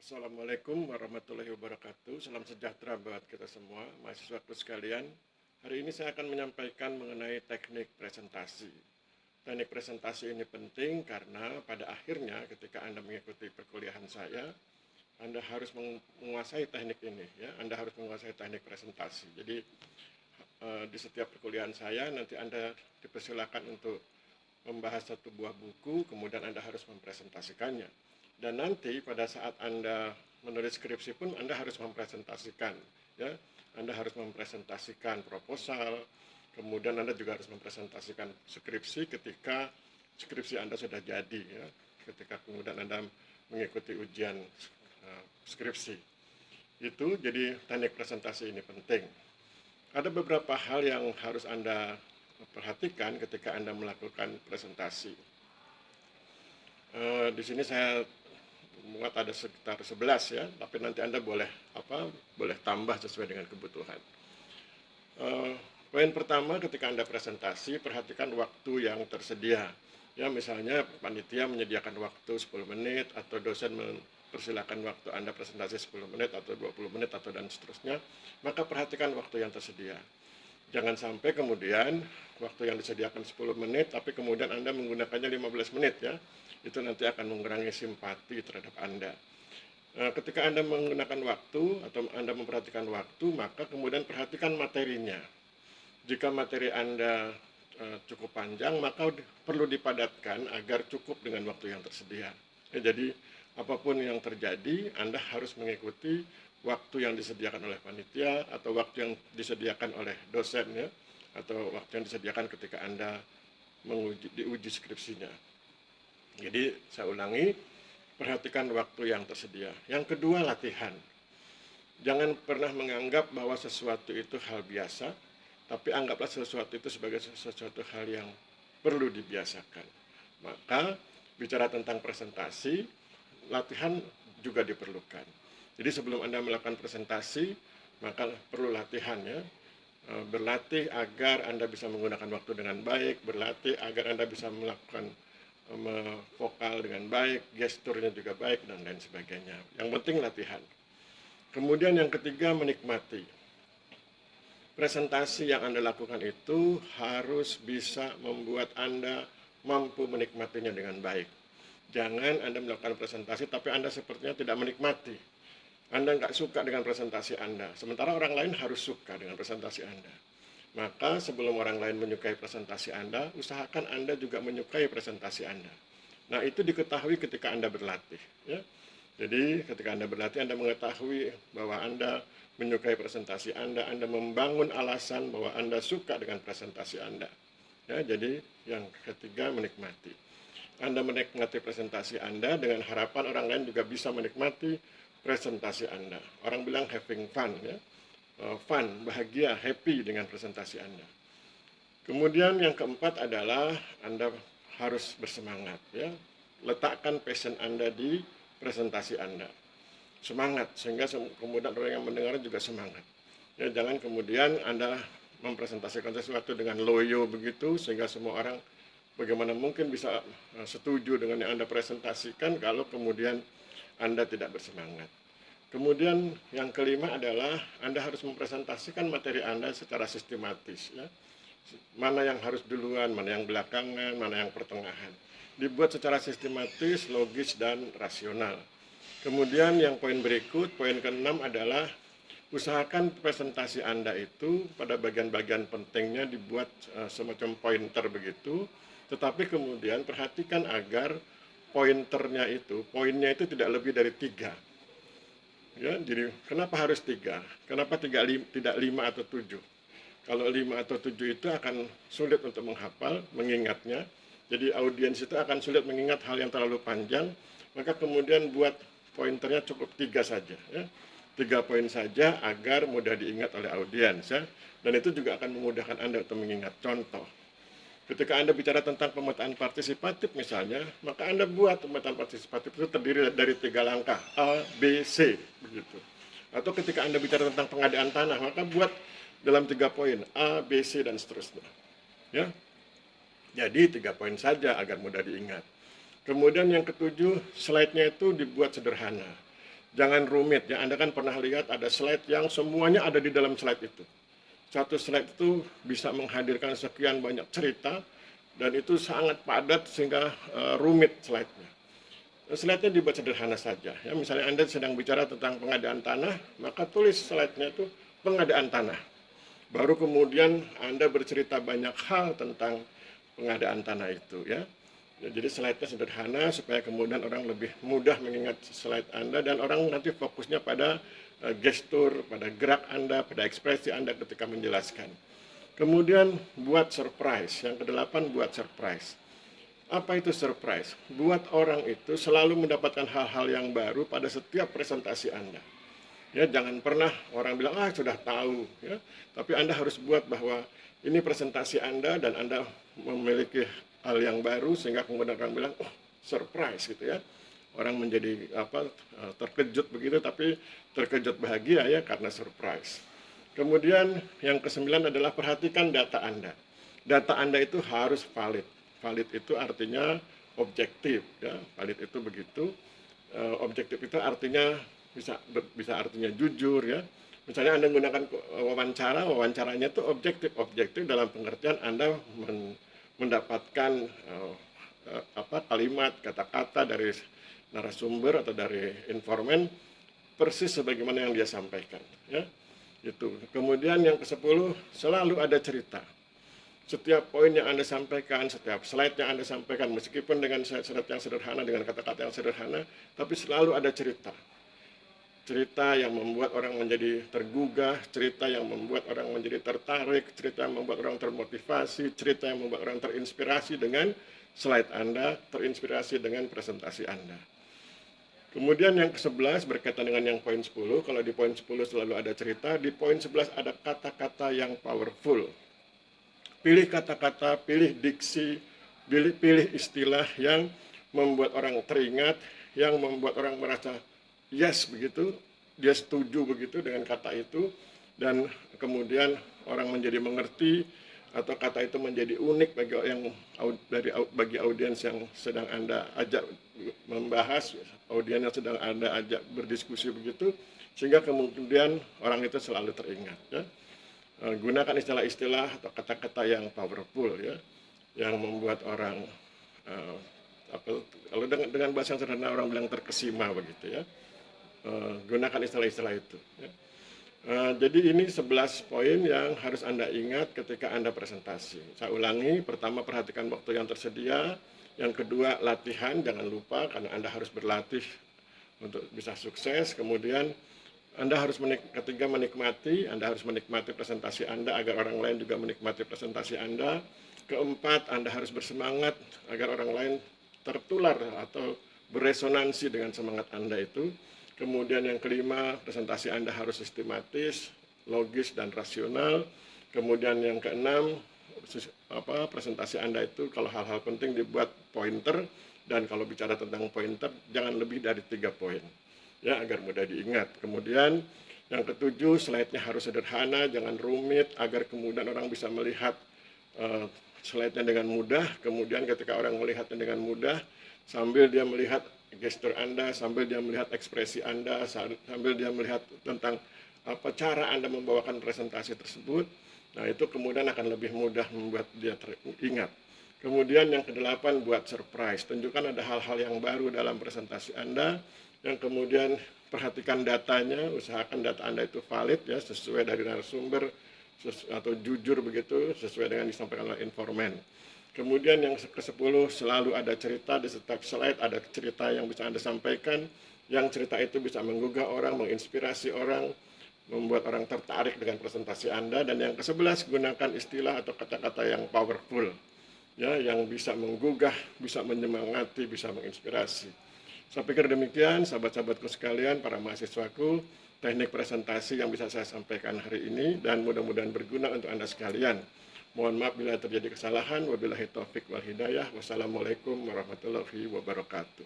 Assalamualaikum warahmatullahi wabarakatuh. Salam sejahtera buat kita semua, mahasiswaku sekalian. Hari ini saya akan menyampaikan mengenai teknik presentasi. Teknik presentasi ini penting karena pada akhirnya ketika Anda mengikuti perkuliahan saya, Anda harus menguasai teknik ini, ya. Anda harus menguasai teknik presentasi. Jadi di setiap perkuliahan saya nanti Anda dipersilakan untuk membahas satu buah buku, kemudian Anda harus mempresentasikannya. Dan nanti pada saat Anda menulis skripsi pun Anda harus mempresentasikan, ya. Anda harus mempresentasikan proposal, kemudian Anda juga harus mempresentasikan skripsi ketika skripsi Anda sudah jadi, ya. Ketika kemudian Anda mengikuti ujian skripsi. Itu jadi teknik presentasi ini penting. Ada beberapa hal yang harus Anda perhatikan ketika Anda melakukan presentasi. Di sini saya muat ada sekitar 11 ya, tapi nanti Anda boleh tambah sesuai dengan kebutuhan. Poin pertama, ketika Anda presentasi, perhatikan waktu yang tersedia. Ya, misalnya panitia menyediakan waktu 10 menit atau dosen mempersilakan waktu Anda presentasi 10 menit atau 20 menit atau dan seterusnya, maka perhatikan waktu yang tersedia. Jangan sampai kemudian waktu yang disediakan 10 menit tapi kemudian Anda menggunakannya 15 menit ya. Itu nanti akan mengurangi simpati terhadap Anda. Ketika Anda menggunakan waktu atau Anda memperhatikan waktu, maka kemudian perhatikan materinya. Jika materi Anda cukup panjang, maka perlu dipadatkan agar cukup dengan waktu yang tersedia. Ya, jadi apapun yang terjadi, Anda harus mengikuti waktu yang disediakan oleh panitia atau waktu yang disediakan oleh dosen ya, atau waktu yang disediakan ketika Anda diuji skripsinya. Jadi saya ulangi, perhatikan waktu yang tersedia. Yang kedua, latihan. Jangan pernah menganggap bahwa sesuatu itu hal biasa, tapi anggaplah sesuatu itu sebagai sesuatu hal yang perlu dibiasakan. Maka bicara tentang presentasi, latihan juga diperlukan. Jadi sebelum Anda melakukan presentasi, maka perlu latihan ya. Berlatih agar Anda bisa menggunakan waktu dengan baik, berlatih agar Anda bisa melakukan vokal dengan baik, gesturnya juga baik, dan lain sebagainya. Yang penting latihan. Kemudian yang ketiga, menikmati. Presentasi yang Anda lakukan itu harus bisa membuat Anda mampu menikmatinya dengan baik. Jangan Anda melakukan presentasi tapi Anda sepertinya tidak menikmati. Anda nggak suka dengan presentasi Anda, sementara orang lain harus suka dengan presentasi Anda. Maka sebelum orang lain menyukai presentasi Anda, usahakan Anda juga menyukai presentasi Anda. Nah, itu diketahui ketika Anda berlatih. Ya. Jadi ketika Anda berlatih, Anda mengetahui bahwa Anda menyukai presentasi Anda membangun alasan bahwa Anda suka dengan presentasi Anda. Ya, jadi yang ketiga, menikmati. Anda menikmati presentasi Anda dengan harapan orang lain juga bisa menikmati presentasi Anda. Orang bilang having fun ya. Fun, bahagia, happy dengan presentasi Anda. Kemudian yang keempat adalah Anda harus bersemangat ya. Letakkan passion Anda di presentasi Anda. Semangat sehingga kemudian orang yang mendengar juga semangat. Ya, jangan kemudian Anda mempresentasikan sesuatu dengan loyo begitu sehingga semua orang bagaimana mungkin bisa setuju dengan yang Anda presentasikan kalau kemudian Anda tidak bersemangat. Kemudian yang kelima adalah Anda harus mempresentasikan materi Anda secara sistematis. Ya. Mana yang harus duluan, mana yang belakangan, mana yang pertengahan. Dibuat secara sistematis, logis, dan rasional. Kemudian yang poin berikut, poin ke-6 adalah usahakan presentasi Anda itu pada bagian-bagian pentingnya dibuat semacam pointer begitu. Tetapi kemudian perhatikan agar pointernya itu, poinnya itu tidak lebih dari 3. Ya, jadi kenapa harus 3? Kenapa tidak 5 atau 7? Kalau 5 atau 7 itu akan sulit untuk menghafal, mengingatnya. Jadi audiens itu akan sulit mengingat hal yang terlalu panjang, maka kemudian buat pointernya cukup 3 saja. Ya. 3 poin saja agar mudah diingat oleh audiens. Ya. Dan itu juga akan memudahkan Anda untuk mengingat. Contoh, ketika Anda bicara tentang pemetaan partisipatif misalnya, maka Anda buat pemetaan partisipatif itu terdiri dari 3 langkah, A, B, C, begitu. Atau ketika Anda bicara tentang pengadaan tanah, maka buat dalam 3 poin, A, B, C, dan seterusnya. Ya. Jadi 3 poin saja agar mudah diingat. Kemudian yang ketujuh, slide-nya itu dibuat sederhana. Jangan rumit ya. Anda kan pernah lihat ada slide yang semuanya ada di dalam slide itu. Satu slide itu bisa menghadirkan sekian banyak cerita dan itu sangat padat sehingga rumit slide-nya. Slide-nya dibuat sederhana saja. Ya, misalnya Anda sedang bicara tentang pengadaan tanah, maka tulis slide-nya itu pengadaan tanah. Baru kemudian Anda bercerita banyak hal tentang pengadaan tanah itu ya. Jadi slide-nya sederhana supaya kemudian orang lebih mudah mengingat slide Anda dan orang nanti fokusnya pada gestur, pada gerak Anda, pada ekspresi Anda ketika menjelaskan. Kemudian buat surprise. Yang kedelapan buat surprise. Apa itu surprise? Buat orang itu selalu mendapatkan hal-hal yang baru pada setiap presentasi Anda. Ya, jangan pernah orang bilang sudah tahu ya. Tapi Anda harus buat bahwa ini presentasi Anda dan Anda memiliki hal yang baru sehingga kemudian orang bilang surprise gitu ya. Orang menjadi terkejut begitu tapi terkejut bahagia ya karena surprise. Kemudian yang ke-9 adalah perhatikan data Anda. Data Anda itu harus valid. Valid itu artinya objektif ya. Valid itu begitu. Objektif itu artinya bisa artinya jujur ya. Misalnya Anda menggunakan wawancaranya itu objektif dalam pengertian Anda mendapatkan kalimat, kata-kata dari narasumber atau dari informan persis sebagaimana yang dia sampaikan ya. Itu. Kemudian yang ke-10 selalu ada cerita. Setiap poin yang Anda sampaikan, setiap slide yang Anda sampaikan meskipun dengan slide yang sederhana, dengan kata-kata yang sederhana, tapi selalu ada cerita. Cerita yang membuat orang menjadi tergugah, cerita yang membuat orang menjadi tertarik, cerita yang membuat orang termotivasi, cerita yang membuat orang terinspirasi dengan slide Anda, terinspirasi dengan presentasi Anda. Kemudian yang ke-11 berkaitan dengan yang poin 10, kalau di poin 10 selalu ada cerita, di poin 11 ada kata-kata yang powerful. Pilih kata-kata, pilih diksi, pilih istilah yang membuat orang teringat, yang membuat orang merasa yes begitu, dia setuju begitu dengan kata itu, dan kemudian orang menjadi mengerti atau kata itu menjadi unik bagi audiens yang sedang Anda ajak membahas, audiens yang sedang Anda ajak berdiskusi begitu, sehingga kemudian orang itu selalu teringat ya. Gunakan istilah-istilah atau kata-kata yang powerful ya, yang membuat orang kalau dengan bahasa yang sederhana orang bilang terkesima begitu ya. Gunakan istilah-istilah itu ya. Jadi ini 11 poin yang harus Anda ingat ketika Anda presentasi. Saya ulangi, pertama perhatikan waktu yang tersedia, yang kedua latihan, jangan lupa karena Anda harus berlatih untuk bisa sukses. Kemudian Anda harus menikmati, Anda harus menikmati presentasi Anda agar orang lain juga menikmati presentasi Anda. Keempat, Anda harus bersemangat agar orang lain tertular atau beresonansi dengan semangat Anda itu. Kemudian yang kelima, presentasi Anda harus sistematis, logis, dan rasional. Kemudian yang keenam, presentasi Anda itu kalau hal-hal penting dibuat pointer, dan kalau bicara tentang pointer, jangan lebih dari 3 poin, ya agar mudah diingat. Kemudian yang ketujuh, slide-nya harus sederhana, jangan rumit, agar kemudian orang bisa melihat slide-nya dengan mudah. Kemudian ketika orang melihatnya dengan mudah, sambil dia melihat gestur Anda, sambil dia melihat ekspresi Anda, sambil dia melihat tentang apa cara Anda membawakan presentasi tersebut, nah itu kemudian akan lebih mudah membuat dia teringat. Kemudian yang kedelapan, buat surprise. Tunjukkan ada hal-hal yang baru dalam presentasi Anda, yang kemudian perhatikan datanya, usahakan data Anda itu valid ya, sesuai dari narasumber atau jujur begitu, sesuai dengan disampaikan oleh informan. Kemudian yang ke-10, selalu ada cerita di setiap slide, ada cerita yang bisa Anda sampaikan, yang cerita itu bisa menggugah orang, menginspirasi orang, membuat orang tertarik dengan presentasi Anda. Dan yang ke-11, gunakan istilah atau kata-kata yang powerful, ya, yang bisa menggugah, bisa menyemangati, bisa menginspirasi. Saya pikir demikian, sahabat-sahabatku sekalian, para mahasiswaku, teknik presentasi yang bisa saya sampaikan hari ini, dan mudah-mudahan berguna untuk Anda sekalian. Mohon maaf bila terjadi kesalahan. Wabillahi taufik wal hidayah. Wassalamualaikum warahmatullahi wabarakatuh.